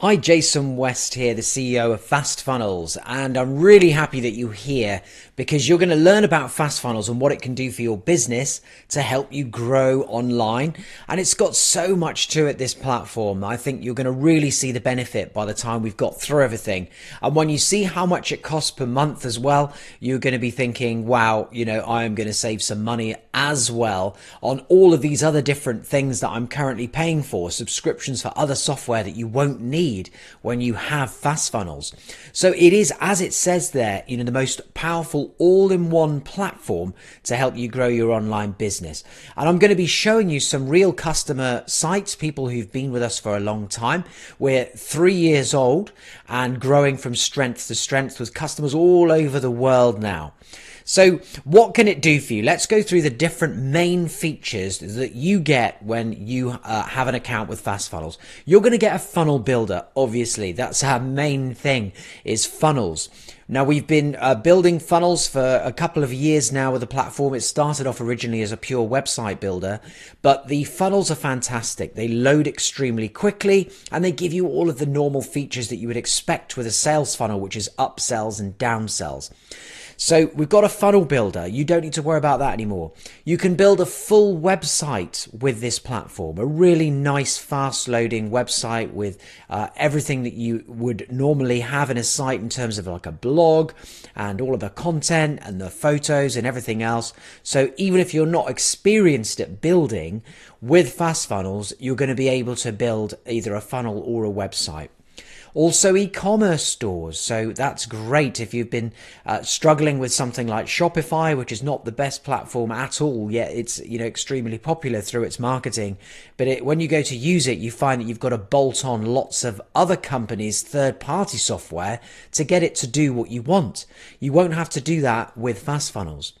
Hi, Jason West here, the CEO of Fast Funnels, and I'm really happy that you're here because you're going to learn about Fast Funnels and what it can do for your business to help you grow online. And it's got so much to it, this platform. I think you're going to really see the benefit by the time we've got through everything. And when you see how much it costs per month as well, you're going to be thinking, wow, I am going to save some money as well on all of these other different things that I'm currently paying for, subscriptions for other software that you won't need when you have Fast Funnels. So it is, as it says there, the most powerful all-in-one platform to help you grow your online business. And I'm going to be showing you some real customer sites, people who've been with us for a long time. We're 3 years old and growing from strength to strength with customers all over the world now. So what can it do for you? Let's go through the different main features that you get when you have an account with Fast Funnels. You're going to get a funnel builder, obviously. That's our main thing, is funnels. Now, we've been building funnels for a couple of years now with the platform. It started off originally as a pure website builder, but the funnels are fantastic. They load extremely quickly and they give you all of the normal features that you would expect with a sales funnel, which is upsells and downsells. So we've got a funnel builder. You don't need to worry about that anymore. You can build a full website with this platform, a really nice fast loading website with everything that you would normally have in a site in terms of like a blog and all of the content and the photos and everything else. So even if you're not experienced at building with Fast Funnels, you're going to be able to build either a funnel or a website. Also e-commerce stores, so that's great if you've been struggling with something like Shopify, which is not the best platform at all, yet it's extremely popular through its marketing. But when you go to use it, you find that you've got to bolt on lots of other companies' third-party software to get it to do what you want. You won't have to do that with Fast Funnels.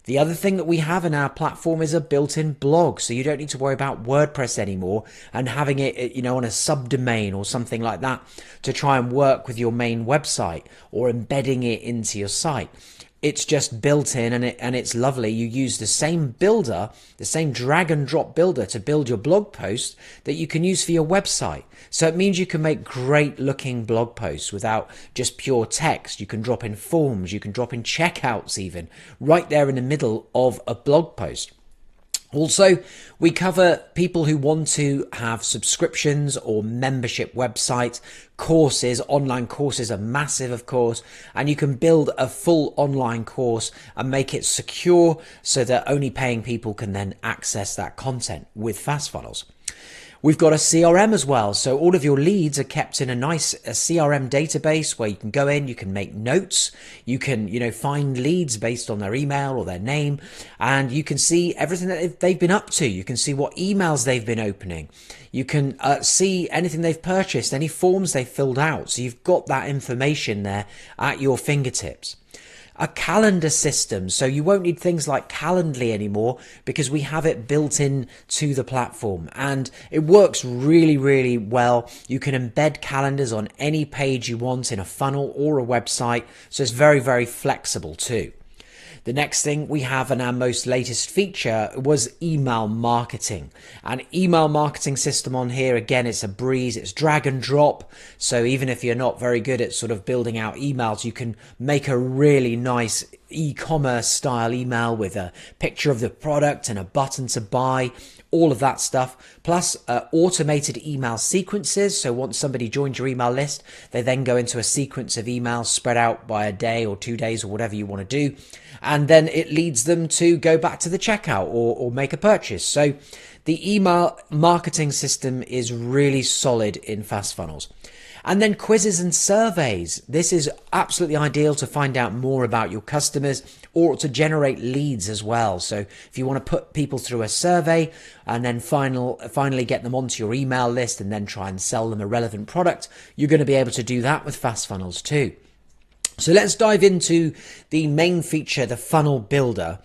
The other thing that we have in our platform is a built-in blog, so you don't need to worry about WordPress anymore and having it, on a subdomain or something like that to try and work with your main website or embedding it into your site. It's just built in and it's lovely. You use the same builder, the same drag and drop builder to build your blog post that you can use for your website. So it means you can make great looking blog posts without just pure text. You can drop in forms, you can drop in checkouts even, right there in the middle of a blog post. Also, we cover people who want to have subscriptions or membership websites, courses. Online courses are massive, of course, and you can build a full online course and make it secure so that only paying people can then access that content with Fast Funnels. We've got a CRM as well, so all of your leads are kept in a nice CRM database where you can go in, you can make notes, you can find leads based on their email or their name, and you can see everything that they've been up to. You can see what emails they've been opening. You can see anything they've purchased, any forms they've filled out, so you've got that information there at your fingertips. A calendar system, so you won't need things like Calendly anymore because we have it built in to the platform and it works really, really well. You can embed calendars on any page you want in a funnel or a website, so it's very, very flexible too. The next thing we have in our most latest feature was email marketing. An email marketing system on here, again, it's a breeze, it's drag and drop. So even if you're not very good at sort of building out emails, you can make a really nice e-commerce style email with a picture of the product and a button to buy, all of that stuff, plus automated email sequences. So once somebody joins your email list, they then go into a sequence of emails spread out by a day or 2 days or whatever you want to do. And then it leads them to go back to the checkout or make a purchase. So the email marketing system is really solid in Fast Funnels. And then quizzes and surveys. This is absolutely ideal to find out more about your customers or to generate leads as well. So if you want to put people through a survey and then finally get them onto your email list and then try and sell them a relevant product, you're going to be able to do that with Fast Funnels too. So let's dive into the main feature, the funnel builder,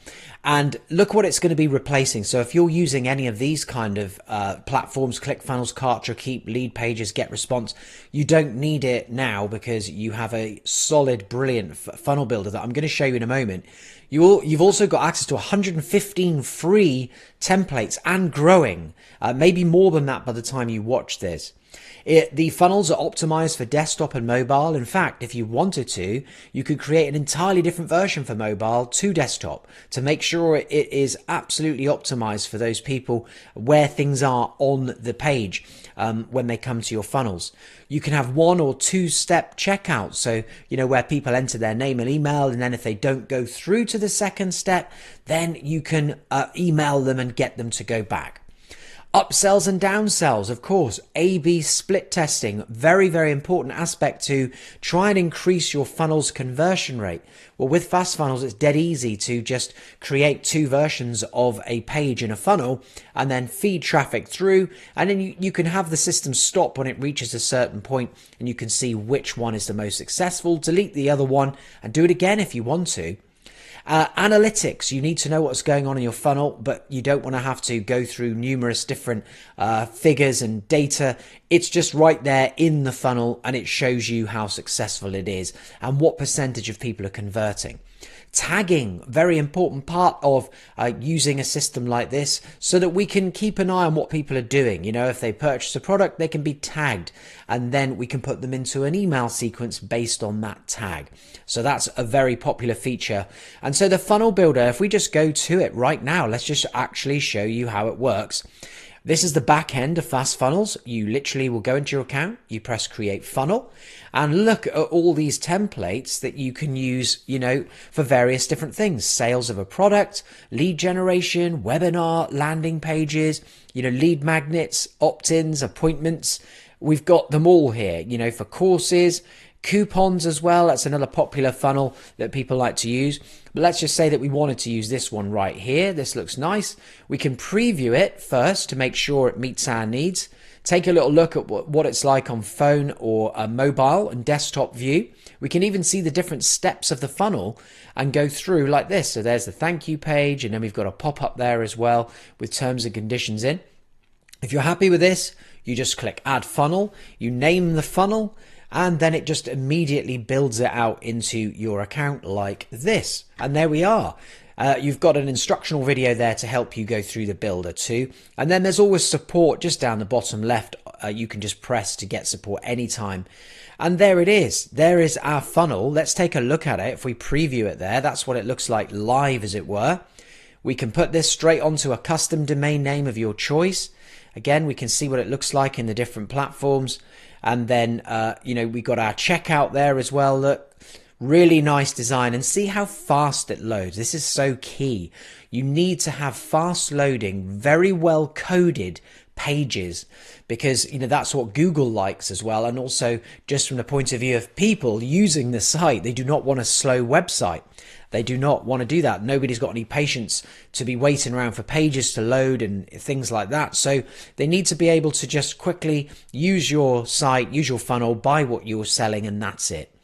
and look what it's going to be replacing. So if you're using any of these kind of platforms, ClickFunnels, Kartra, Keep, Lead Pages, GetResponse, you don't need it now because you have a solid, brilliant funnel builder that I'm going to show you in a moment. You've also got access to 115 free templates and growing, maybe more than that by the time you watch this. The funnels are optimized for desktop and mobile. In fact, if you wanted to, you could create an entirely different version for mobile to desktop to make sure it is absolutely optimized for those people where things are on the page when they come to your funnels. You can have 1 or 2 step checkout. So, where people enter their name and email, and then if they don't go through to the second step, then you can email them and get them to go back. Upsells and downsells, of course, A/B split testing, very, very important aspect to try and increase your funnel's conversion rate. Well, with fast funnels, it's dead easy to just create 2 versions of a page in a funnel and then feed traffic through. And then you can have the system stop when it reaches a certain point and you can see which one is the most successful, delete the other one and do it again if you want to. Analytics, you need to know what's going on in your funnel, but you don't want to have to go through numerous different figures and data. It's just right there in the funnel and it shows you how successful it is and what percentage of people are converting. Tagging, very important part of using a system like this so that we can keep an eye on what people are doing. If they purchase a product, they can be tagged and then we can put them into an email sequence based on that tag. So that's a very popular feature. And so the funnel builder, if we just go to it right now, let's just actually show you how it works. This is the back end of fast funnels. You literally will go into your account, you press create funnel and look at all these templates that you can use, for various different things. Sales of a product, lead generation, webinar, landing pages, lead magnets, opt-ins, appointments. We've got them all here, for courses, coupons as well. That's another popular funnel that people like to use. But let's just say that we wanted to use this one right here. This looks nice. We can preview it first to make sure it meets our needs. Take a little look at what it's like on phone or a mobile and desktop view. We can even see the different steps of the funnel and go through like this. So there's the thank you page, and then we've got a pop-up there as well with terms and conditions in. If you're happy with this, you just click add funnel, you name the funnel, and then it just immediately builds it out into your account like this. And there we are. You've got an instructional video there to help you go through the builder too. And then there's always support just down the bottom left. You can just press to get support anytime. And there it is. There is our funnel. Let's take a look at it. If we preview it there, that's what it looks like live, as it were. We can put this straight onto a custom domain name of your choice. Again, we can see what it looks like in the different platforms. And then, we got our checkout there as well. Look, really nice design, and see how fast it loads. This is so key. You need to have fast loading, very well coded pages, because that's what Google likes as well. And also just from the point of view of people using the site, they do not want a slow website. They do not want to do that. Nobody's got any patience to be waiting around for pages to load and things like that. So they need to be able to just quickly use your site, use your funnel, buy what you're selling, and that's it.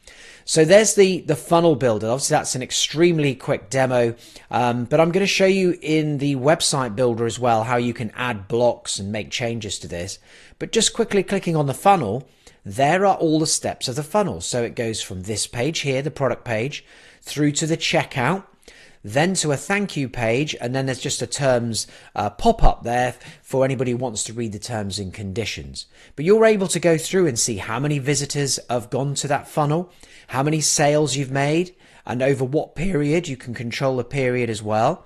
So there's the funnel builder. Obviously, that's an extremely quick demo, but I'm going to show you in the website builder as well how you can add blocks and make changes to this. But just quickly clicking on the funnel, there are all the steps of the funnel. So it goes from this page here, the product page, through to the checkout, then to a thank you page, and then there's just a terms pop-up there for anybody who wants to read the terms and conditions. But you're able to go through and see how many visitors have gone to that funnel, how many sales you've made, and over what period. You can control the period as well.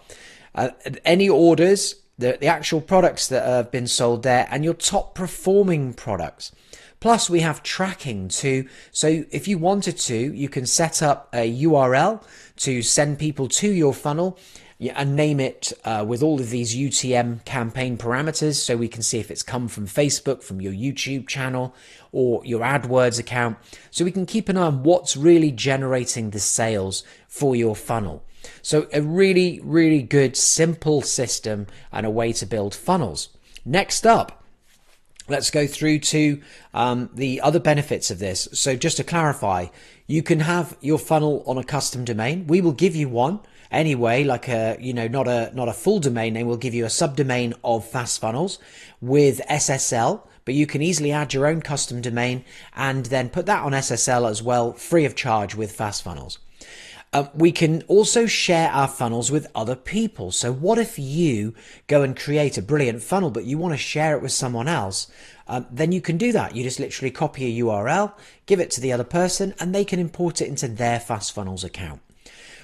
Any orders, the actual products that have been sold there, and your top performing products. Plus we have tracking too. So if you wanted to, you can set up a URL to send people to your funnel and name it with all of these UTM campaign parameters, so we can see if it's come from Facebook, from your YouTube channel, or your AdWords account. So we can keep an eye on what's really generating the sales for your funnel. So a really, really good, simple system and a way to build funnels. Next up, let's go through to the other benefits of this. So just to clarify, you can have your funnel on a custom domain. We will give you one anyway, like not a full domain name. We'll give you a subdomain of Fast Funnels with SSL, but you can easily add your own custom domain and then put that on SSL as well, free of charge with Fast Funnels. We can also share our funnels with other people. So what if you go and create a brilliant funnel, but you want to share it with someone else? then you can do that. You just literally copy a URL, give it to the other person, and they can import it into their Fast Funnels account.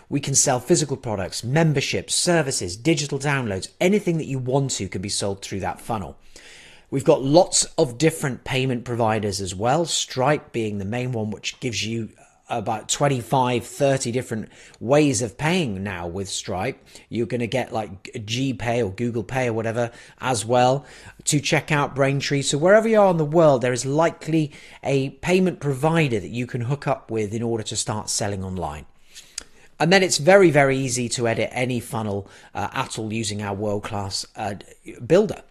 We can sell physical products, memberships, services, digital downloads, anything that you want to can be sold through that funnel. We've got lots of different payment providers as well, Stripe being the main one, which gives you about 25, 30 different ways of paying now with Stripe. You're going to get like GPay or Google Pay or whatever as well to check out Braintree. So wherever you are in the world, there is likely a payment provider that you can hook up with in order to start selling online. And then it's very, very easy to edit any funnel at all using our world-class builder.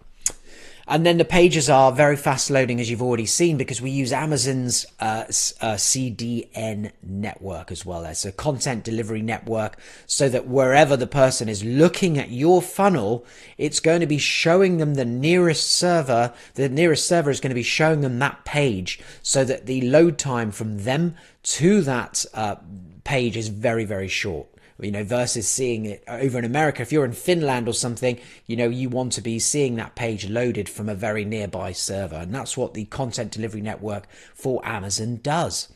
And then the pages are very fast loading, as you've already seen, because we use Amazon's CDN network as well. It's a content delivery network, so that wherever the person is looking at your funnel, it's going to be showing them the nearest server. The nearest server is going to be showing them that page, so that the load time from them to that page is very, very short. Versus seeing it over in America. If you're in Finland or something, you want to be seeing that page loaded from a very nearby server. And that's what the content delivery network for Amazon does.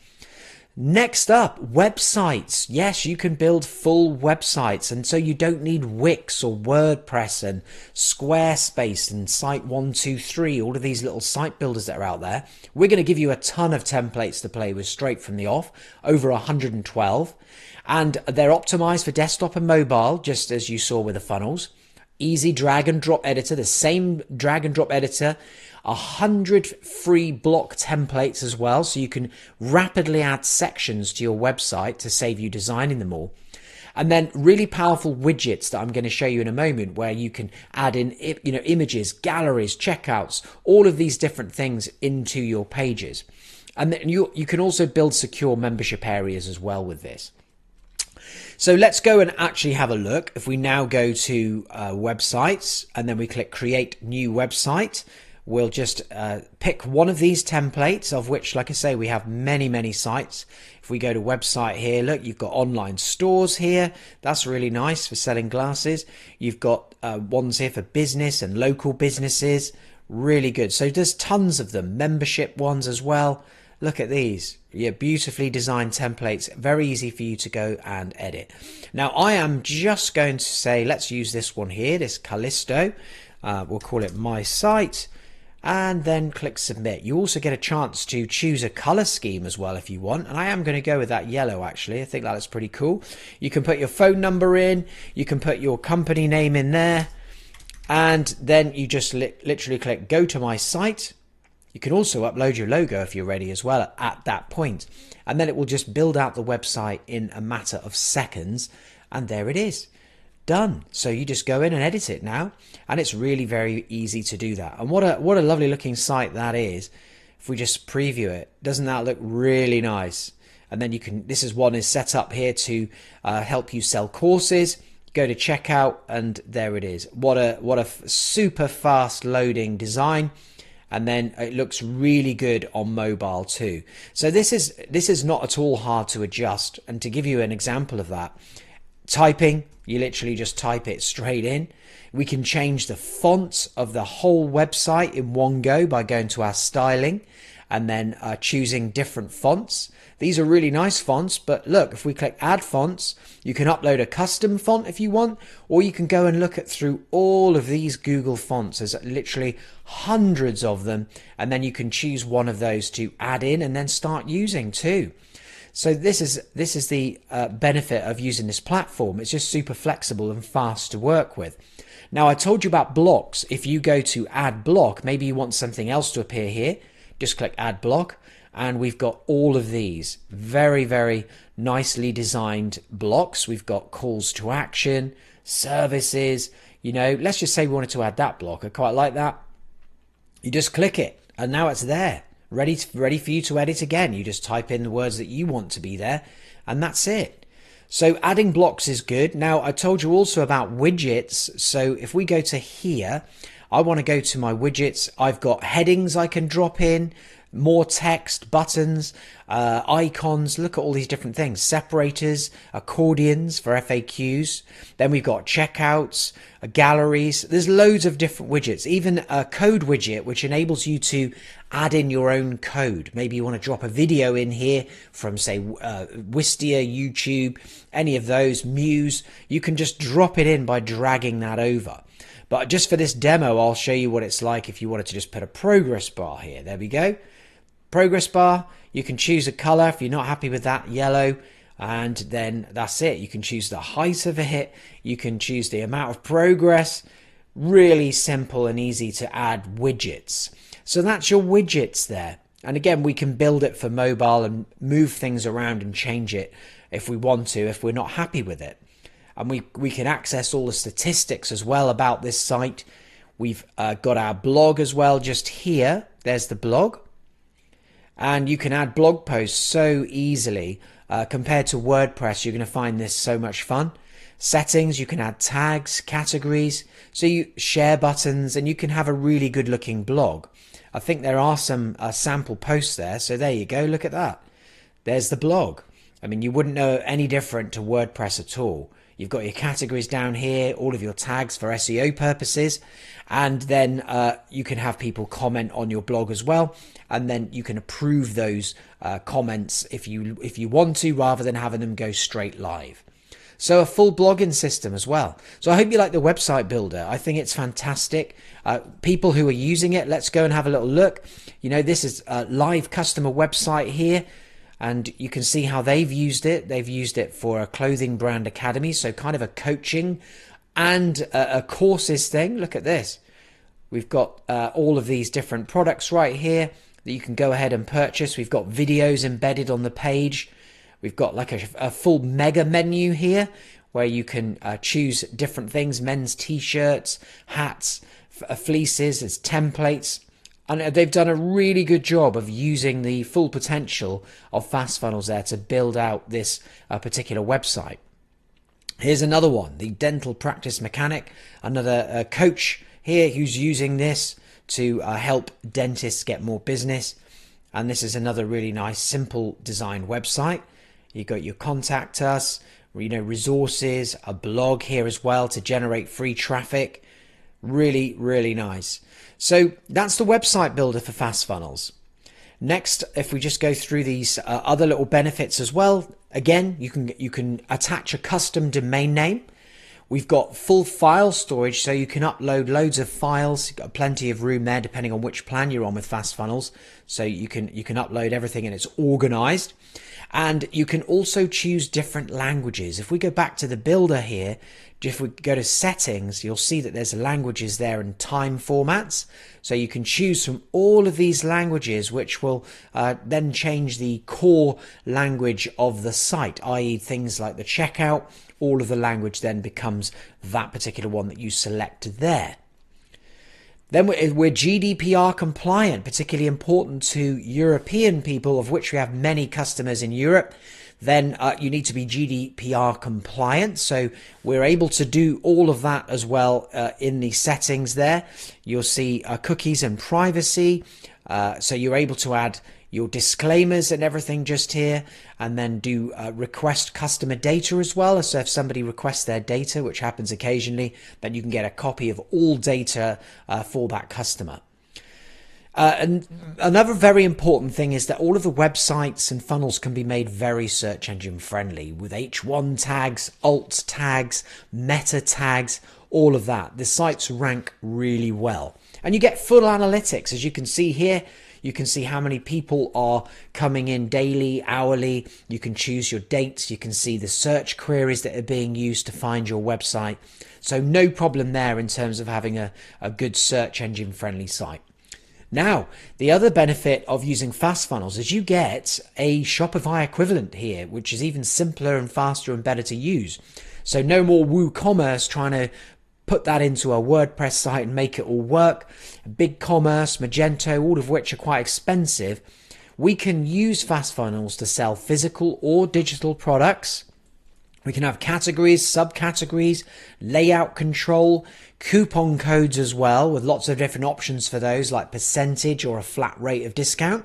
Next up, websites. Yes, you can build full websites. And so you don't need Wix or WordPress and Squarespace and Site123, all of these little site builders that are out there. We're going to give you a ton of templates to play with straight from the off, over 112. And they're optimized for desktop and mobile, just as you saw with the funnels. Easy drag and drop editor, the same drag and drop editor. 100 free block templates as well, so you can rapidly add sections to your website to save you designing them all. And then really powerful widgets that I'm going to show you in a moment, where you can add in images, galleries, checkouts, all of these different things into your pages. And then you can also build secure membership areas as well with this. So let's go and actually have a look. If we now go to websites and then we click create new website, we'll just pick one of these templates, of which, like I say, we have many, many sites. If we go to website here, look, you've got online stores here. That's really nice for selling glasses. You've got ones here for business and local businesses. Really good. So there's tons of them. Membership ones as well. Look at these. Yeah, beautifully designed templates. Very easy for you to go and edit. Now, I am just going to say, let's use this one here, this Callisto. We'll call it My Site. And then click submit. You also get a chance to choose a color scheme as well if you want. And I am going to go with that yellow, actually. I think that is pretty cool. You can put your phone number in. You can put your company name in there. And then you just literally click go to my site. You can also upload your logo if you're ready as well at that point. And then it will just build out the website in a matter of seconds. And there it is. Done. So you just go in and edit it now. And it's really very easy to do that. And what a lovely looking site that is. If we just preview it, doesn't that look really nice? And then you can, this is one is set up here to help you sell courses. Go to checkout and there it is. What a super fast loading design. And then it looks really good on mobile too. So this is not at all hard to adjust. And to give you an example of that, typing, you literally just type it straight in. We can change the font of the whole website in one go by going to our styling and then choosing different fonts. These are really nice fonts, but look, if we click add fonts, you can upload a custom font if you want, or you can go and look at through all of these Google fonts. There's literally hundreds of them, and then you can choose one of those to add in and then start using too. So this is the benefit of using this platform. It's just super flexible and fast to work with. Now, I told you about blocks. If you go to add block, maybe you want something else to appear here, just click add block. And we've got all of these very, very nicely designed blocks. We've got calls to action, services, let's just say we wanted to add that block. I quite like that. You just click it and now it's there, ready for you to edit again. You just type in the words that you want to be there and that's it. So adding blocks is good. Now, I told you also about widgets. So if we go to here, I want to go to my widgets. I've got headings I can drop in. more text, buttons, icons. Look at all these different things. Separators, accordions for FAQs. Then we've got checkouts, galleries. There's loads of different widgets, even a code widget, which enables you to add in your own code. Maybe you want to drop a video in here from, say, Wistia, YouTube, any of those, Muse. You can just drop it in by dragging that over. But just for this demo, I'll show you what it's like if you wanted to just put a progress bar here. There we go. Progress bar. You can choose a color if you're not happy with that, yellow. And then that's it. You can choose the height of it. You can choose the amount of progress. Really simple and easy to add widgets. So that's your widgets there. And again, we can build it for mobile and move things around and change it if we want to, if we're not happy with it. And we can access all the statistics as well about this site. We've got our blog as well just here. There's the blog. And you can add blog posts so easily. Compared to WordPress, you're going to find this so much fun. Settings, you can add tags, categories. So you share buttons and you can have a really good looking blog. I think there are some sample posts there. So there you go. Look at that. There's the blog. I mean, you wouldn't know any different to WordPress at all. You've got your categories down here, all of your tags for SEO purposes, and then you can have people comment on your blog as well, and then you can approve those comments if you want to, rather than having them go straight live. So a full blogging system as well. So I hope you like the website builder. I think it's fantastic. People who are using it, let's go and have a little look. You know, this is a live customer website here. And you can see how they've used it. They've used it for a clothing brand academy. So kind of a coaching and a courses thing. Look at this. We've got all of these different products right here that you can go ahead and purchase. We've got videos embedded on the page. We've got like a full mega menu here where you can choose different things. Men's t-shirts, hats, fleeces, there's templates. And they've done a really good job of using the full potential of FastFunnels there to build out this particular website. Here's another one, the dental practice mechanic, another coach here who's using this to help dentists get more business. And this is another really nice, simple design website. You've got your contact us, resources, a blog here as well to generate free traffic. Really, really nice. So that's the website builder for FastFunnels. Next, if we just go through these other little benefits as well, again, you can attach a custom domain name. We've got full file storage, so you can upload loads of files. You've got plenty of room there, depending on which plan you're on with FastFunnels. So you can upload everything and it's organized. And you can also choose different languages. If we go back to the builder here, if we go to settings, you'll see that there's languages there and time formats. So you can choose from all of these languages, which will then change the core language of the site, i.e. things like the checkout. All of the language then becomes that particular one that you select there. Then we're GDPR compliant, particularly important to European people, of which we have many customers in Europe. Then you need to be GDPR compliant. So we're able to do all of that as well in the settings there. You'll see cookies and privacy. So you're able to add your disclaimers and everything just here, and then do request customer data as well. So if somebody requests their data, which happens occasionally, then you can get a copy of all data for that customer. And another very important thing is that all of the websites and funnels can be made very search engine friendly with H1 tags, alt tags, meta tags, all of that. The sites rank really well. And you get full analytics, as you can see here. You can see how many people are coming in daily, hourly. You can choose your dates. You can see the search queries that are being used to find your website. So no problem there in terms of having a good search engine friendly site. Now, the other benefit of using FastFunnels is you get a Shopify equivalent here, which is even simpler and faster and better to use. So no more WooCommerce trying to put that into a WordPress site and make it all work. BigCommerce, Magento, all of which are quite expensive. We can use FastFunnels to sell physical or digital products. We can have categories, subcategories, layout control, coupon codes as well, with lots of different options for those, like percentage or a flat rate of discount.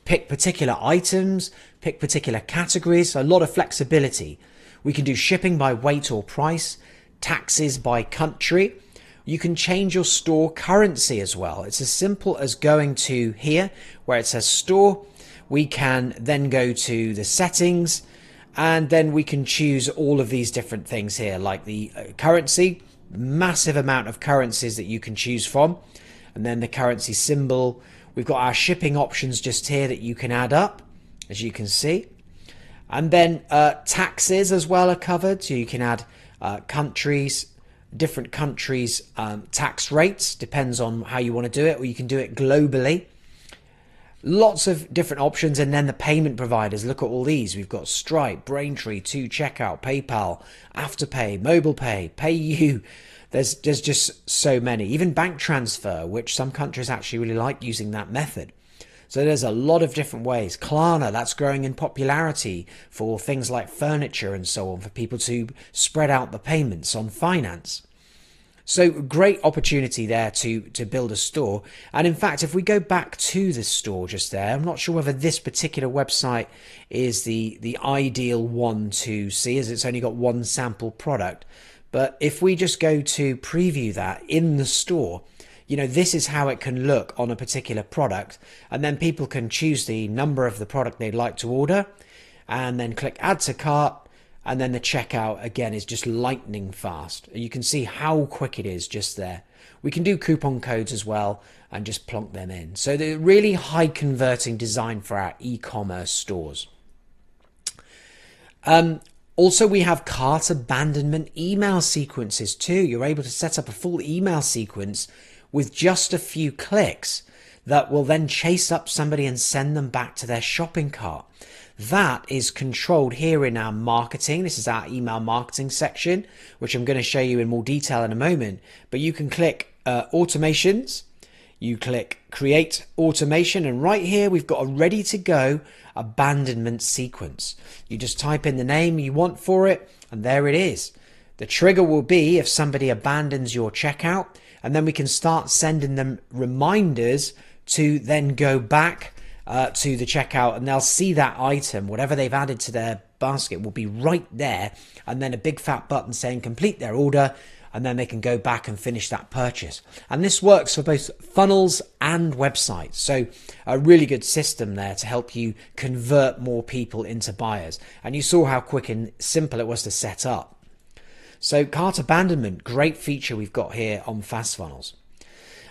pick particular items, pick particular categories, a lot of flexibility. We can do shipping by weight or price, taxes by country. You can change your store currency as well. It's as simple as going to here where it says store. We can then go to the settings, and then we can choose all of these different things here, like the currency, massive amount of currencies that you can choose from, and then the currency symbol. We've got our shipping options just here that you can add up, as you can see. And then taxes as well are covered, so you can add countries, different countries' tax rates, depends on how you want to do it, or you can do it globally. Lots of different options, and then the payment providers. Look at all these. We've got Stripe, Braintree, 2Checkout, PayPal, Afterpay, MobilePay, PayU. There's just so many. Even bank transfer, which some countries actually really like using that method. So there's a lot of different ways. Klarna, that's growing in popularity for things like furniture and so on, for people to spread out the payments on finance. So great opportunity there to build a store. And in fact, if we go back to this store just there, I'm not sure whether this particular website is the ideal one to see, as it's only got one sample product. But if we just go to preview that in the store, you know, this is how it can look on a particular product. And then people can choose the number of the product they'd like to order and then click add to cart. And then the checkout, again, is just lightning fast. You can see how quick it is just there. We can do coupon codes as well and just plonk them in. So they're really high converting design for our e-commerce stores. Also, we have cart abandonment email sequences too. You're able to set up a full email sequence with just a few clicks that will then chase up somebody and send them back to their shopping cart. That is controlled here in our marketing. This is our email marketing section, which I'm going to show you in more detail in a moment. But you can click automations. You click create automation. And right here, we've got a ready to go abandonment sequence. You just type in the name you want for it. And there it is. The trigger will be if somebody abandons your checkout. And then we can start sending them reminders to then go back to the checkout, and they'll see that item, whatever they've added to their basket will be right there, and then a big fat button saying complete their order, and then they can go back and finish that purchase. And this works for both funnels and websites. So a really good system there to help you convert more people into buyers. And you saw how quick and simple it was to set up. So cart abandonment, great feature we've got here on Fast Funnels.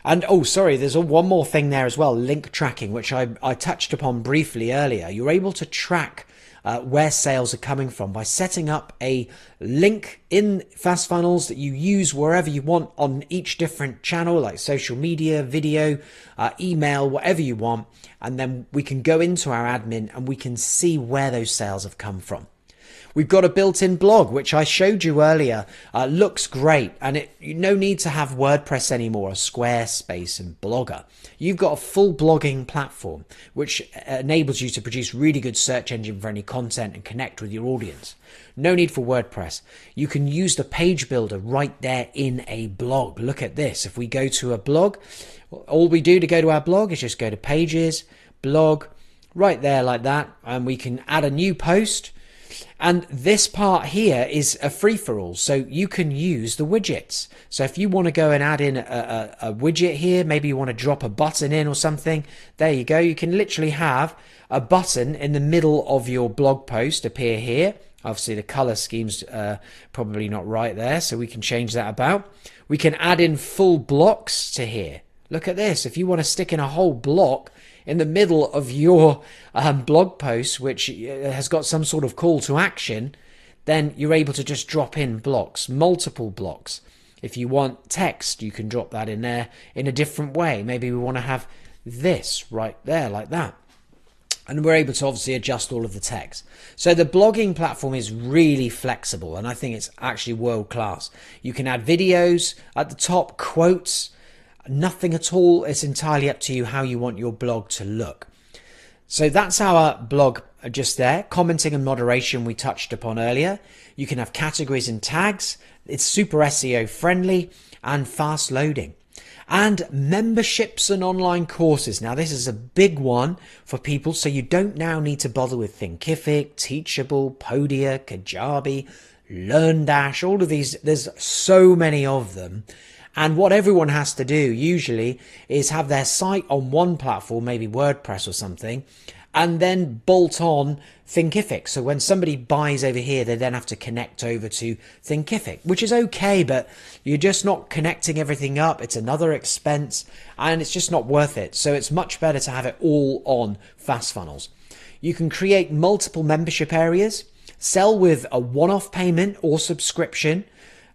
And oh, sorry, there's one more thing there as well, link tracking, which I touched upon briefly earlier. You're able to track where sales are coming from by setting up a link in Fast Funnels that you use wherever you want on each different channel, like social media, video, email, whatever you want. And then we can go into our admin and we can see where those sales have come from. We've got a built-in blog, which I showed you earlier. Looks great, and no need to have WordPress anymore, a Squarespace and Blogger. You've got a full blogging platform, which enables you to produce really good search engine friendly content and connect with your audience. No need for WordPress. You can use the page builder right there in a blog. Look at this. If we go to a blog, all we do to go to our blog is just go to pages, blog, right there like that, and we can add a new post. And this part here is a free-for-all, so you can use the widgets. So if you want to go and add in a widget here, maybe you want to drop a button in or something, there you go. You can literally have a button in the middle of your blog post appear here. Obviously, the color scheme's probably not right there, so we can change that about. We can add in full blocks to here. Look at this. If you want to stick in a whole block in the middle of your blog post, which has got some sort of call to action, then you're able to just drop in blocks, multiple blocks. If you want text, you can drop that in there in a different way. Maybe we want to have this right there like that. And we're able to obviously adjust all of the text. So the blogging platform is really flexible, and I think it's actually world class. You can add videos at the top, quotes, nothing at all. It's entirely up to you how you want your blog to look. So that's our blog just there. Commenting and moderation we touched upon earlier. You can have categories and tags. It's super SEO friendly and fast loading. And memberships and online courses. Now, this is a big one for people, so you don't now need to bother with Thinkific, Teachable, Podia, Kajabi, LearnDash, all of these. There's so many of them. And what everyone has to do usually is have their site on one platform, maybe WordPress or something, and then bolt on Thinkific. So when somebody buys over here, they then have to connect over to Thinkific, which is okay, but you're just not connecting everything up. It's another expense and it's just not worth it. So it's much better to have it all on FastFunnels. You can create multiple membership areas, sell with a one-off payment or subscription.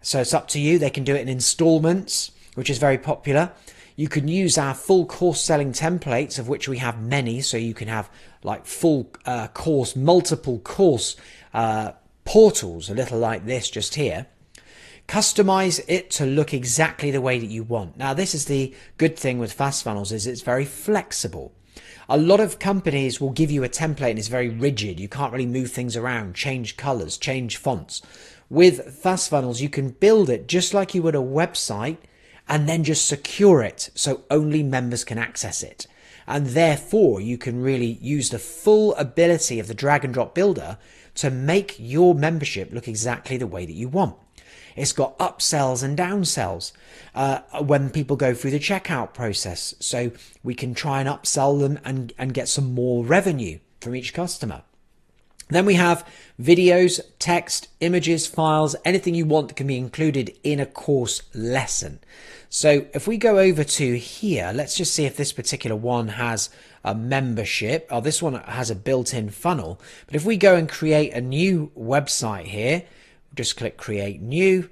So it's up to you. They can do it in installments, which is very popular. You can use our full course selling templates, of which we have many. So you can have like full course, multiple course portals, a little like this just here. Customize it to look exactly the way that you want. Now, this is the good thing with FastFunnels, is it's very flexible. A lot of companies will give you a template and it's very rigid. You can't really move things around, change colors, change fonts. With FastFunnels, you can build it just like you would a website and then just secure it so only members can access it. And therefore, you can really use the full ability of the drag and drop builder to make your membership look exactly the way that you want. It's got upsells and downsells when people go through the checkout process. So we can try and upsell them and get some more revenue from each customer. Then we have videos, text, images, files, anything you want can be included in a course lesson. So if we go over to here, let's just see if this particular one has a membership. Oh, this one has a built-in funnel. But if we go and create a new website here, just click create new.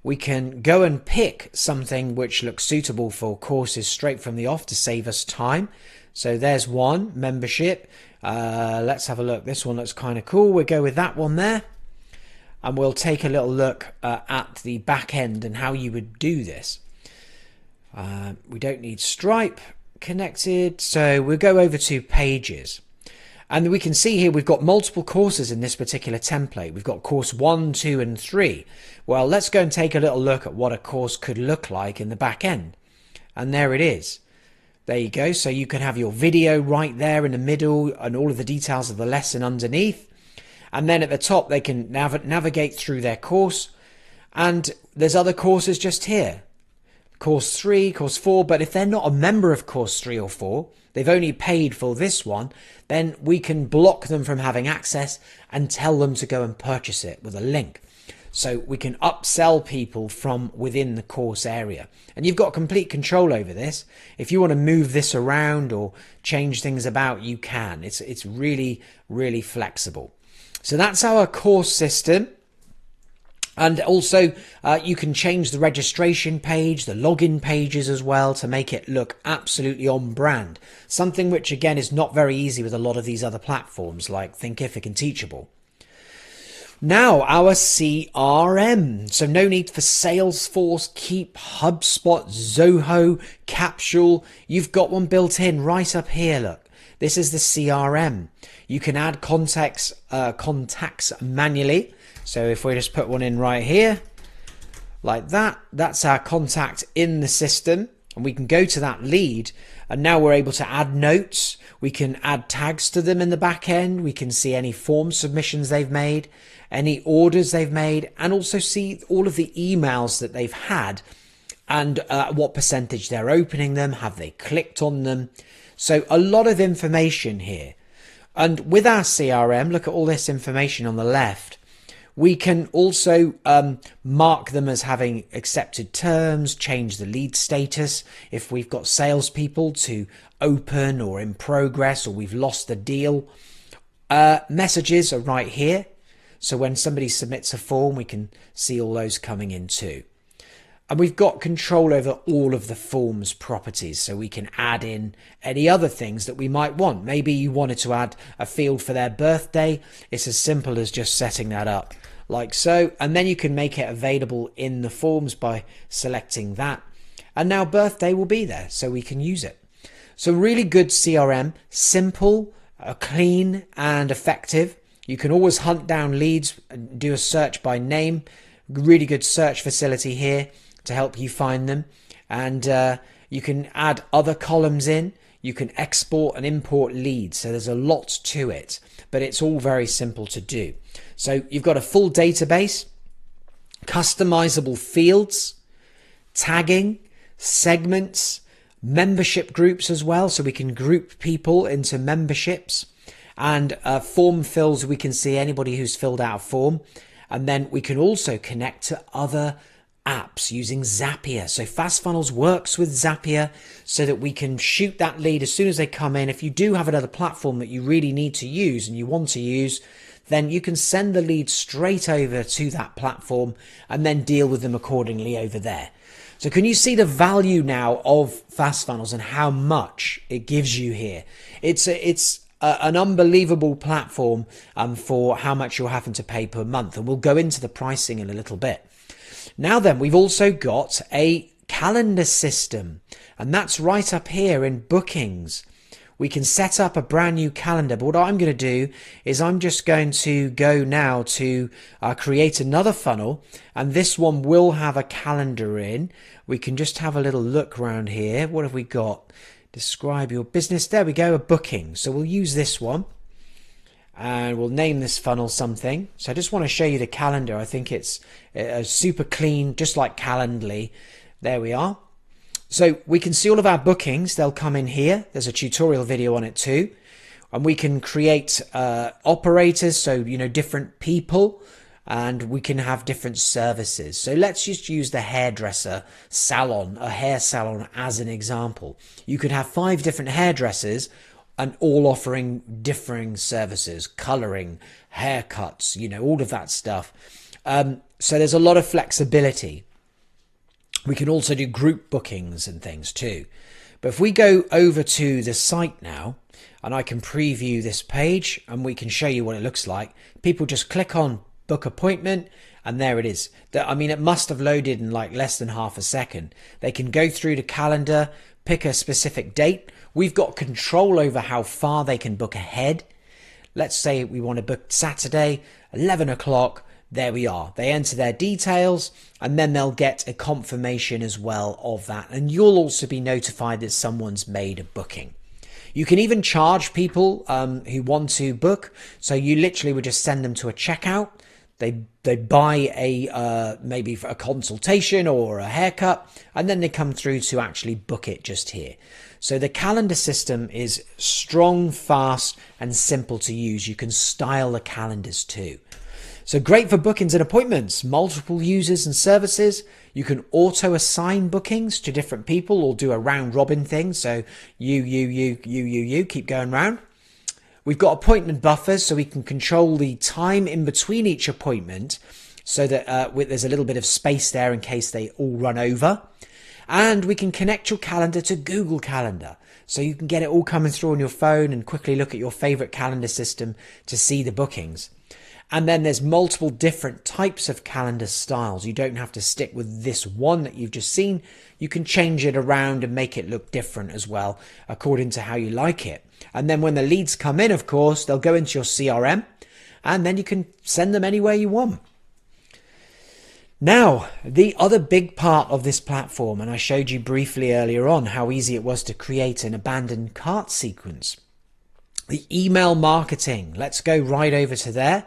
We can go and pick something which looks suitable for courses straight from the off to save us time. So there's one, membership. Let's have a look. This one looks kind of cool. We'll go with that one there. And we'll take a little look at the back end and how you would do this. We don't need Stripe connected. So we'll go over to pages. And we can see here we've got multiple courses in this particular template. We've got course 1, 2, and 3. Well, let's go and take a little look at what a course could look like in the back end. And there it is. There you go. So you can have your video right there in the middle and all of the details of the lesson underneath. And then at the top, they can navigate through their course. And there's other courses just here. Course 3, course 4. But if they're not a member of course 3 or 4, they've only paid for this one, then we can block them from having access and tell them to go and purchase it with a link. So we can upsell people from within the course area. And you've got complete control over this. If you want to move this around or change things about, you can. It's really, really flexible. So that's our course system. And also you can change the registration page, the login pages as well to make it look absolutely on brand. Something which again is not very easy with a lot of these other platforms like Thinkific and Teachable. Now our CRM. So no need for Salesforce, Keep, HubSpot, Zoho, Capsule. You've got one built in right up here, look. This is the CRM. You can add contacts manually. So if we just put one in right here, like that, that's our contact in the system. And we can go to that lead. And now we're able to add notes. We can add tags to them in the back end. We can see any form submissions they've made, any orders they've made, and also see all of the emails that they've had and what percentage they're opening them. Have they clicked on them? So a lot of information here. And with our CRM, look at all this information on the left. We can also mark them as having accepted terms, change the lead status if we've got salespeople to open or in progress or we've lost the deal. Messages are right here. So when somebody submits a form, we can see all those coming in too. And we've got control over all of the form's properties, so we can add in any other things that we might want. Maybe you wanted to add a field for their birthday. It's as simple as just setting that up like so. And then you can make it available in the forms by selecting that. And now birthday will be there, so we can use it. So really good CRM, simple, clean and effective. You can always hunt down leads and do a search by name. Really good search facility here to help you find them. and you can add other columns in. You can export and import leads. So there's a lot to it, but it's all very simple to do. So you've got a full database, customizable fields, tagging, segments, membership groups as well. So we can group people into memberships, and form fills. We can see anybody who's filled out a form. And then we can also connect to other apps using Zapier. So FastFunnels works with Zapier so that we can shoot that lead as soon as they come in. If you do have another platform that you really need to use and you want to use, then you can send the lead straight over to that platform and then deal with them accordingly over there. So can you see the value now of FastFunnels and how much it gives you here? It's an unbelievable platform for how much you're having to pay per month. And we'll go into the pricing in a little bit. Now then, we've also got a calendar system, and that's right up here in bookings. We can set up a brand new calendar, but what I'm going to do is I'm just going to go now to create another funnel, and this one will have a calendar in. We can just have a little look around here. What have we got? Describe your business. There we go, a booking. So we'll use this one. And we'll name this funnel something. So I just want to show you the calendar. I think it's super clean, just like Calendly. There we are. So we can see all of our bookings. They'll come in here. There's a tutorial video on it too. And we can create operators, so, different people. And we can have different services. So let's just use the hairdresser salon, a hair salon as an example. You could have 5 different hairdressers and all offering differing services, colouring, haircuts, all of that stuff. So there's a lot of flexibility. We can also do group bookings and things too. But if we go over to the site now, and I can preview this page and we can show you what it looks like, people just click on book appointment and there it is. It must have loaded in like less than half a second. They can go through the calendar, pick a specific date. We've got control over how far they can book ahead. Let's say we want to book Saturday, 11 o'clock. There we are. They enter their details and then they'll get a confirmation as well of that. And you'll also be notified that someone's made a booking. You can even charge people who want to book. So you literally would just send them to a checkout. They buy maybe a consultation or a haircut, and then they come through to actually book it just here. So the calendar system is strong, fast, and simple to use. You can style the calendars too. So great for bookings and appointments, multiple users and services. You can auto assign bookings to different people or do a round robin thing. So you keep going round. We've got appointment buffers, so we can control the time in between each appointment so that there's a little bit of space there in case they all run over. And we can connect your calendar to Google Calendar, so you can get it all coming through on your phone and quickly look at your favorite calendar system to see the bookings. And then there's multiple different types of calendar styles. You don't have to stick with this one that you've just seen. You can change it around and make it look different as well, according to how you like it. And then when the leads come in, of course, they'll go into your CRM and then you can send them anywhere you want. Now, the other big part of this platform, and I showed you briefly earlier on how easy it was to create an abandoned cart sequence. The email marketing. Let's go right over to there.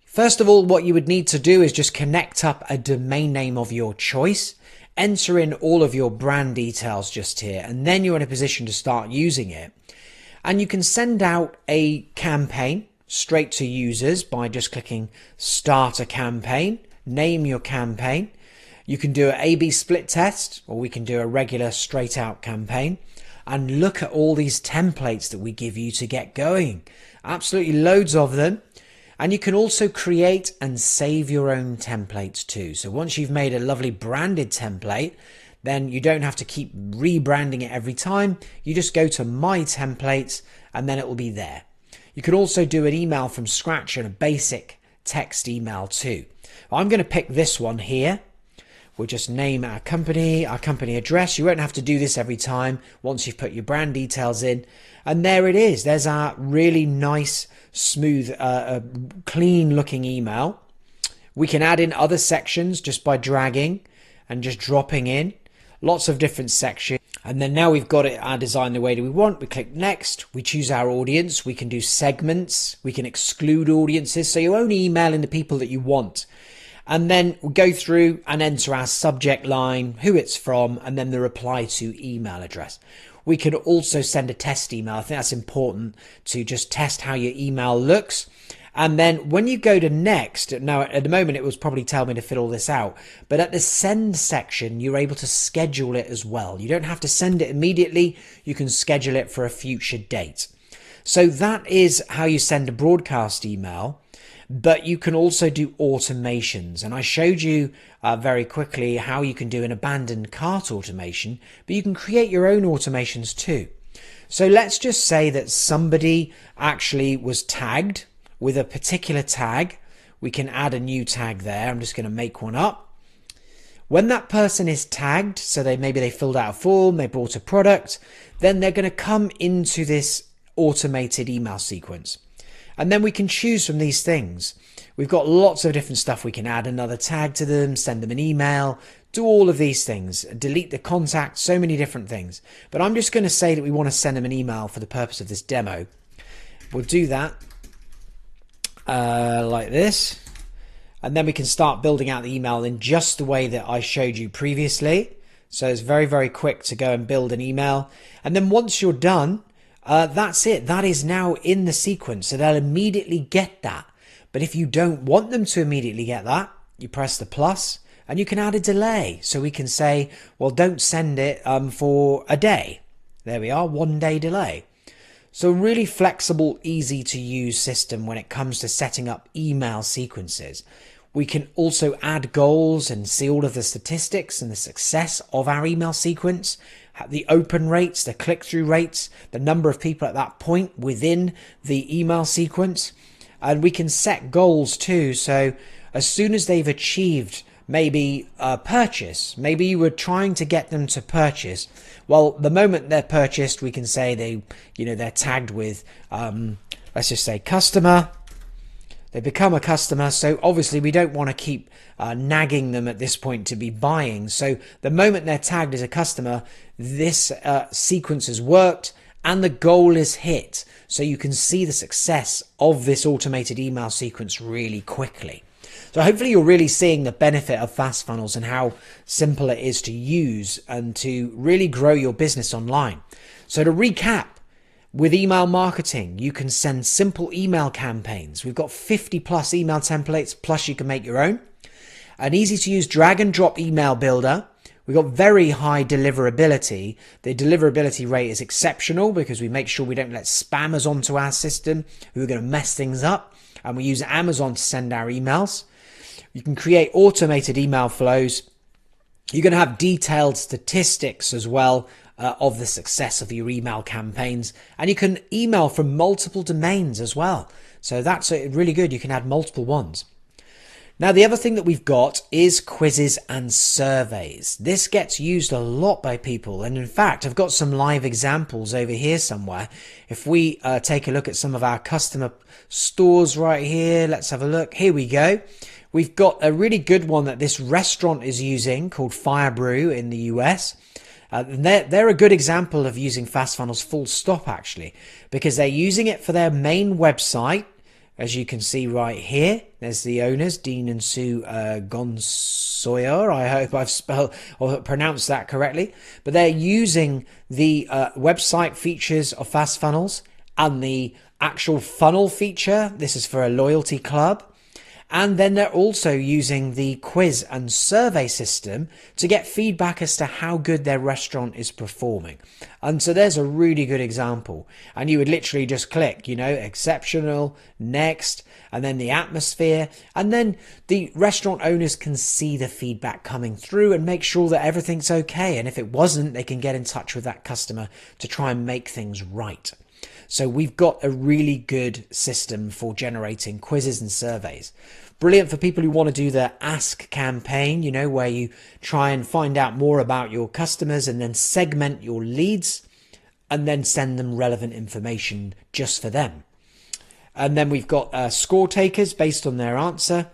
First of all, what you would need to do is just connect up a domain name of your choice, enter in all of your brand details just here, and then you're in a position to start using it. And you can send out a campaign straight to users by just clicking Start a Campaign, name your campaign. You can do an A/B split test, or we can do a regular straight out campaign. And look at all these templates that we give you to get going. Absolutely loads of them. And you can also create and save your own templates too. So once you've made a lovely branded template, then you don't have to keep rebranding it every time. You just go to My Templates and then it will be there. You can also do an email from scratch and a basic text email too. I'm going to pick this one here. We'll just name our company address. You won't have to do this every time once you've put your brand details in. And there it is. There's our really nice, smooth, clean looking email. We can add in other sections just by dragging and just dropping in. lots of different sections. And then now we've got it our design the way that we want. We click next, we choose our audience, we can do segments, we can exclude audiences. So you're only emailing the people that you want. And then we'll go through and enter our subject line, who it's from, and then the reply to email address. We could also send a test email. I think that's important to just test how your email looks. And then when you go to next, now at the moment it was probably telling me to fill all this out, but at the send section, you're able to schedule it as well. You don't have to send it immediately. You can schedule it for a future date. So that is how you send a broadcast email. But you can also do automations. And I showed you very quickly how you can do an abandoned cart automation, but you can create your own automations too. So let's just say that somebody actually was tagged with a particular tag. We can add a new tag there. I'm just going to make one up. When that person is tagged, so maybe they filled out a form, they bought a product, then they're going to come into this automated email sequence. And then we can choose from these things. We've got lots of different stuff. We can add another tag to them, send them an email, do all of these things, delete the contact, so many different things. But I'm just going to say that we want to send them an email for the purpose of this demo. We'll do that like this. And then we can start building out the email in just the way that I showed you previously. So it's very, very quick to go and build an email. And then once you're done, that's it. That is now in the sequence. So they'll immediately get that. But if you don't want them to immediately get that, you press the plus and you can add a delay. So we can say, well, don't send it for a day. There we are, 1 day delay. So really flexible, easy to use system when it comes to setting up email sequences. We can also add goals and see all of the statistics and the success of our email sequence, the open rates, the click-through rates, the number of people at that point within the email sequence. And we can set goals too. So as soon as they've achieved maybe a purchase, maybe you were trying to get them to purchase. Well, the moment they're purchased, we can say they're tagged with, let's just say customer. They become a customer, so obviously we don't want to keep nagging them at this point to be buying. So the moment they're tagged as a customer, this sequence has worked and the goal is hit. So you can see the success of this automated email sequence really quickly. So hopefully you're really seeing the benefit of fast funnels and how simple it is to use and to really grow your business online. So to recap, with email marketing, you can send simple email campaigns. We've got 50 plus email templates, plus you can make your own. An easy to use drag and drop email builder. We've got very high deliverability. The deliverability rate is exceptional because we make sure we don't let spammers onto our system who are going to mess things up. And we use Amazon to send our emails. You can create automated email flows. You're going to have detailed statistics as well of the success of your email campaigns. And you can email from multiple domains as well. So that's really good. You can add multiple ones. Now, the other thing that we've got is quizzes and surveys. This gets used a lot by people. And in fact, I've got some live examples over here somewhere. If we take a look at some of our customer stores right here, let's have a look. Here we go. We've got a really good one that this restaurant is using called Fire Brew in the US. They're a good example of using fast funnels full stop, actually, because they're using it for their main website. As you can see right here, there's the owners, Dean and Sue Gonsoyer. I hope I've spelled or pronounced that correctly. But they're using the website features of fast funnels and the actual funnel feature. This is for a loyalty club. And then they're also using the quiz and survey system to get feedback as to how good their restaurant is performing. And so there's a really good example. And you would literally just click, exceptional, next, and then the atmosphere. And then the restaurant owners can see the feedback coming through and make sure that everything's okay. And if it wasn't, they can get in touch with that customer to try and make things right. So we've got a really good system for generating quizzes and surveys. Brilliant for people who want to do the ask campaign, where you try and find out more about your customers and then segment your leads and then send them relevant information just for them. And then we've got score takers based on their answer.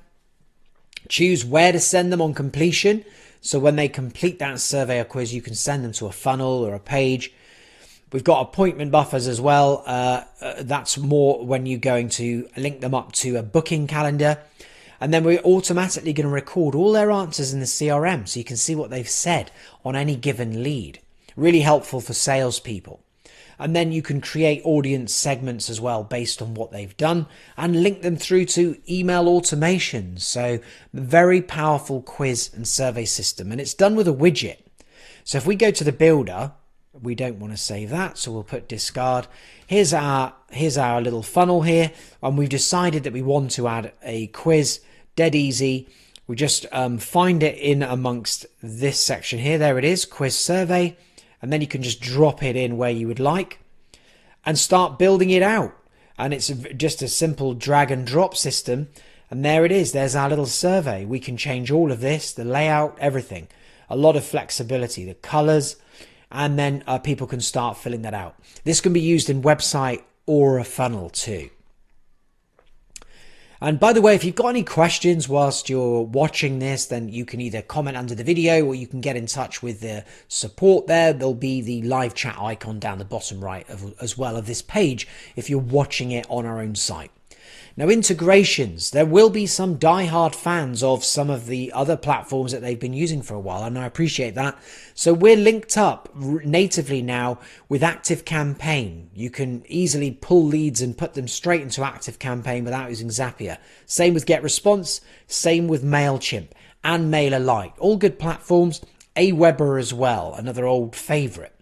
Choose where to send them on completion. So when they complete that survey or quiz, you can send them to a funnel or a page. We've got appointment buffers as well. That's more when you're going to link them up to a booking calendar. And then we're automatically going to record all their answers in the CRM so you can see what they've said on any given lead. Really helpful for salespeople. And then you can create audience segments as well based on what they've done and link them through to email automations. So very powerful quiz and survey system. And it's done with a widget. So if we go to the builder, we don't want to save that, so we'll put discard. Here's our little funnel here, and we've decided that we want to add a quiz. Dead easy. We just find it in amongst this section here. There it is, quiz survey. And then you can just drop it in where you would like and start building it out. And it's just a simple drag and drop system. And there it is. There's our little survey. We can change all of this, the layout, everything. A lot of flexibility, the colors, and then people can start filling that out. This can be used in website or a funnel too. And by the way, if you've got any questions whilst you're watching this, then you can either comment under the video or you can get in touch with the support there. There'll be the live chat icon down the bottom right as well of this page if you're watching it on our own site. Now, integrations. There will be some die-hard fans of some of the other platforms that they've been using for a while, and I appreciate that. So we're linked up natively now with ActiveCampaign. You can easily pull leads and put them straight into ActiveCampaign without using Zapier. Same with GetResponse, same with MailChimp and MailerLite. All good platforms. Aweber as well, another old favorite.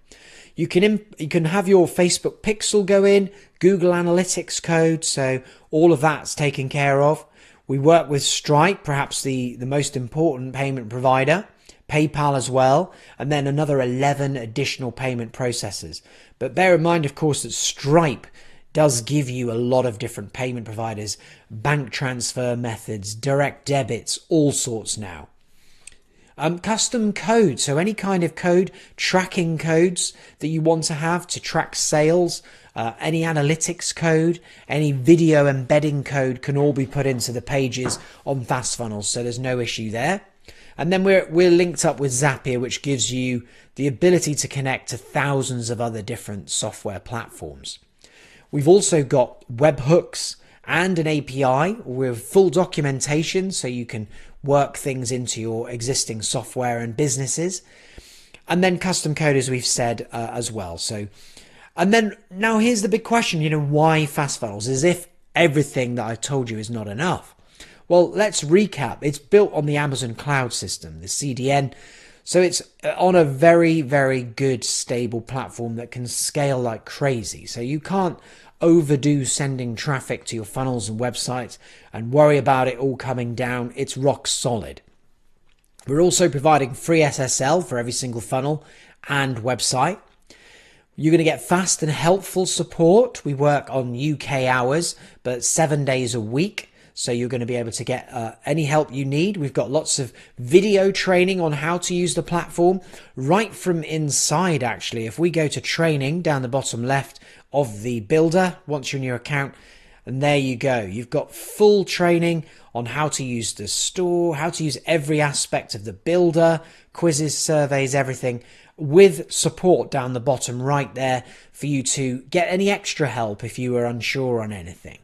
You can have your Facebook pixel go in, Google Analytics code, so all of that's taken care of. We work with Stripe, perhaps the most important payment provider, PayPal as well, and then another 11 additional payment processors. But bear in mind, of course, that Stripe does give you a lot of different payment providers, bank transfer methods, direct debits, all sorts now. Custom code, so any kind of code, tracking codes that you want to have to track sales, any analytics code, any video embedding code can all be put into the pages on FastFunnels, so there's no issue there. And then we're linked up with Zapier, which gives you the ability to connect to thousands of other different software platforms. We've also got webhooks and an API with full documentation so you can work things into your existing software and businesses. And then custom code, as we've said, as well. So, and then now here's the big question, why FastFunnels? As if everything that I told you is not enough. Well, let's recap. It's built on the Amazon Cloud system, the CDN. So it's on a very, very good, stable platform that can scale like crazy. So you can't overdo sending traffic to your funnels and websites and worry about it all coming down. It's rock solid. We're also providing free SSL for every single funnel and website. You're going to get fast and helpful support. We work on UK hours, but 7 days a week. So you're going to be able to get any help you need. We've got lots of video training on how to use the platform right from inside, actually. If we go to training down the bottom left of the builder, once you're in your account, and there you go. You've got full training on how to use the store, how to use every aspect of the builder, quizzes, surveys, everything, with support down the bottom right there for you to get any extra help if you are unsure on anything.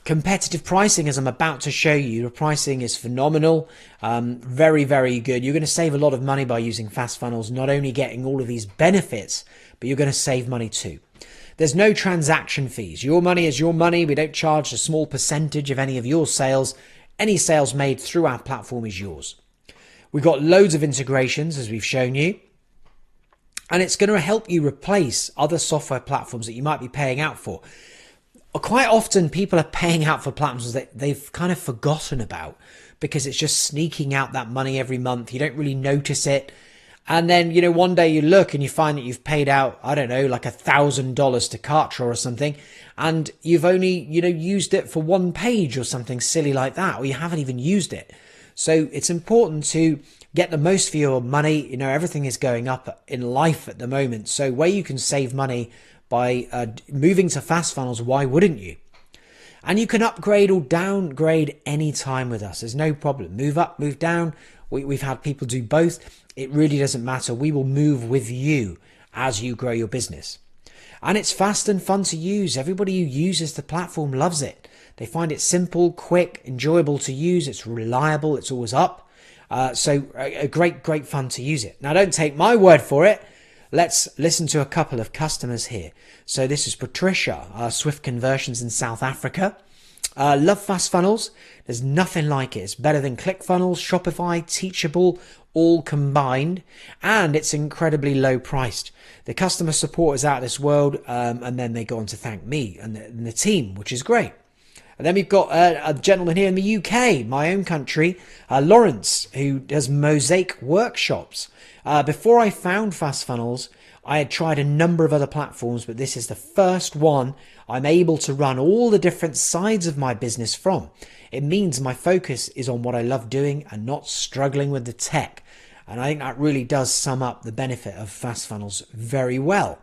Competitive pricing, as I'm about to show you, the pricing is phenomenal, very, very good. You're going to save a lot of money by using FastFunnels, not only getting all of these benefits, but you're going to save money too. There's no transaction fees. Your money is your money. We don't charge a small percentage of any of your sales. Any sales made through our platform is yours. We've got loads of integrations, as we've shown you. And it's going to help you replace other software platforms that you might be paying out for. Quite often people are paying out for platforms that they've kind of forgotten about because it's just sneaking out that money every month. You don't really notice it. And then, one day you look and you find that you've paid out, I don't know, like $1,000 to Kartra or something. And you've only, used it for one page or something silly like that, or you haven't even used it. So it's important to get the most for your money. Everything is going up in life at the moment. So where you can save money by moving to FastFunnels, why wouldn't you? And you can upgrade or downgrade any time with us. There's no problem. Move up, move down. We've had people do both. It really doesn't matter. We will move with you as you grow your business. And it's fast and fun to use. Everybody who uses the platform loves it. They find it simple, quick, enjoyable to use. It's reliable. It's always up. So a great fun to use it. Now, don't take my word for it. Let's listen to a couple of customers here. So this is Patricia, Swift Conversions in South Africa. Love fast funnels. There's nothing like it. It's better than ClickFunnels, Shopify, Teachable, all combined. And it's incredibly low priced. The customer support is out of this world. And then they go on to thank me and the team, which is great. And then we've got a gentleman here in the UK, my own country, Lawrence, who does mosaic workshops. Before I found Fast Funnels, I had tried a number of other platforms, but this is the first one I'm able to run all the different sides of my business from. It means my focus is on what I love doing and not struggling with the tech. And I think that really does sum up the benefit of Fast Funnels very well.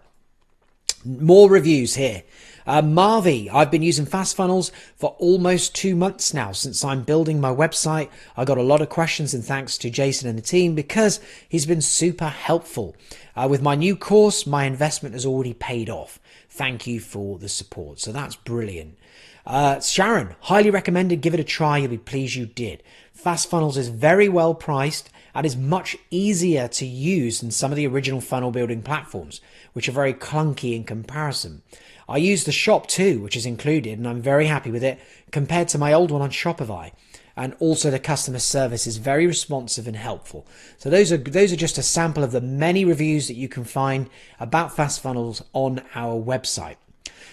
More reviews here. Marvi, I've been using Fast Funnels for almost 2 months now since I'm building my website. I got a lot of questions and thanks to Jason and the team because he's been super helpful. With my new course, my investment has already paid off. Thank you for the support. So that's brilliant. Sharon, highly recommended. Give it a try. You'll be pleased you did. Fast Funnels is very well priced and is much easier to use than some of the original funnel building platforms, which are very clunky in comparison. I use the shop too, which is included, and I'm very happy with it compared to my old one on Shopify. And also the customer service is very responsive and helpful. So those are just a sample of the many reviews that you can find about Fast Funnels on our website.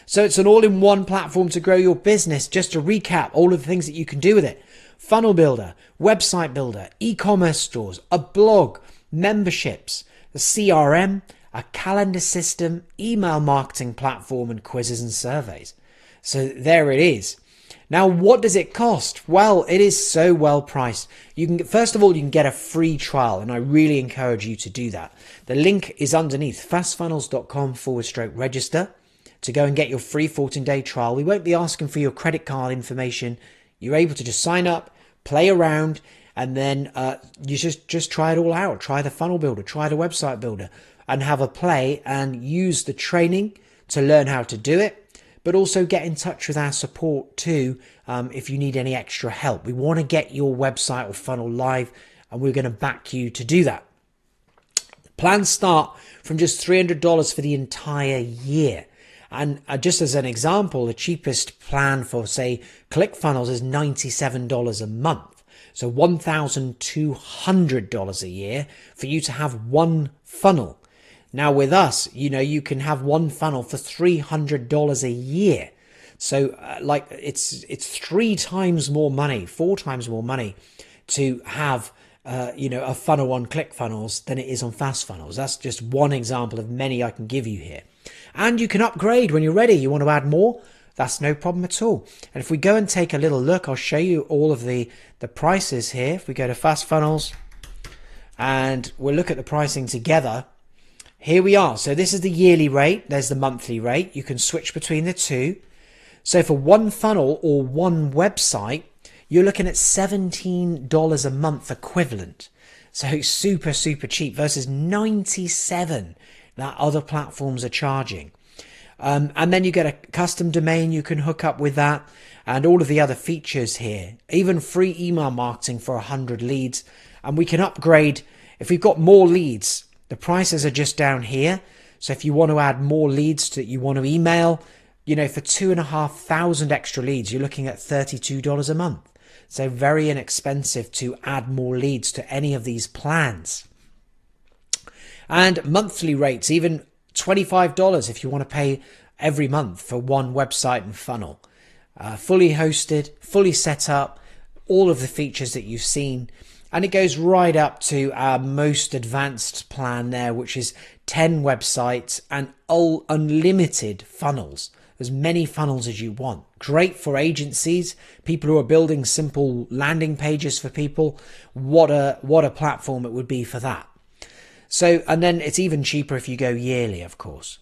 So it's an all-in-one platform to grow your business. Just to recap all of the things that you can do with it: funnel builder, website builder, e-commerce stores, a blog, memberships, the CRM, a calendar system, email marketing platform, and quizzes and surveys. So there it is. Now, what does it cost? Well, it is so well priced. First of all, you can get a free trial, and I really encourage you to do that. The link is underneath fastfunnels.com/register to go and get your free 14-day trial. We won't be asking for your credit card information. You're able to just sign up, play around, and then you just try it all out. Try the funnel builder, try the website builder, and have a play and use the training to learn how to do it, but also get in touch with our support too if you need any extra help. We want to get your website or funnel live, and we're going to back you to do that. Plans start from just $300 for the entire year. And just as an example, the cheapest plan for, say, ClickFunnels is $97 a month. So $1,200 a year for you to have one funnel. Now with us, you can have one funnel for $300 a year. So it's 3 times more money, 4 times more money to have a funnel on ClickFunnels than it is on Fast Funnels. That's just one example of many I can give you here. And you can upgrade when you're ready. You want to add more? That's no problem at all. And if we go and take a little look, I'll show you all of the prices here. If we go to Fast Funnels and we'll look at the pricing together, here we are. So this is the yearly rate. There's the monthly rate. You can switch between the two. So for one funnel or one website, you're looking at $17 a month equivalent. So super, super cheap versus $97 that other platforms are charging. And then you get a custom domain you can hook up with that and all of the other features here, even free email marketing for 100 leads. And we can upgrade if we've got more leads. The prices are just down here. So if you want to add more leads that you want to email, for 2,500 extra leads, you're looking at $32 a month. So very inexpensive to add more leads to any of these plans. And monthly rates, even $25 if you want to pay every month for one website and funnel. Fully hosted, fully set up, all of the features that you've seen. And it goes right up to our most advanced plan there, which is 10 websites and unlimited funnels. As many funnels as you want. Great for agencies, people who are building simple landing pages for people. What a platform it would be for that. So, and then it's even cheaper if you go yearly, of course.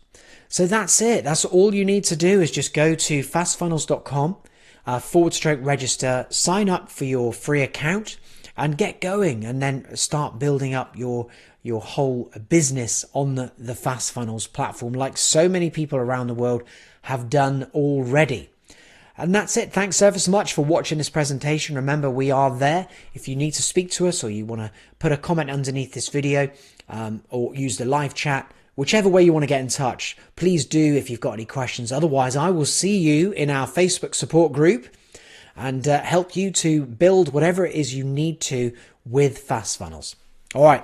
So that's it. That's all you need to do is just go to fastfunnels.com /register, sign up for your free account. and get going, and then start building up your whole business on the Fast Funnels platform, like so many people around the world have done already. And that's it. Thanks ever so much for watching this presentation. Remember, we are there if you need to speak to us, or you want to put a comment underneath this video, or use the live chat. Whichever way you want to get in touch, please do if you've got any questions. Otherwise, I will see you in our Facebook support group and help you to build whatever it is you need to with Fast Funnels. All right.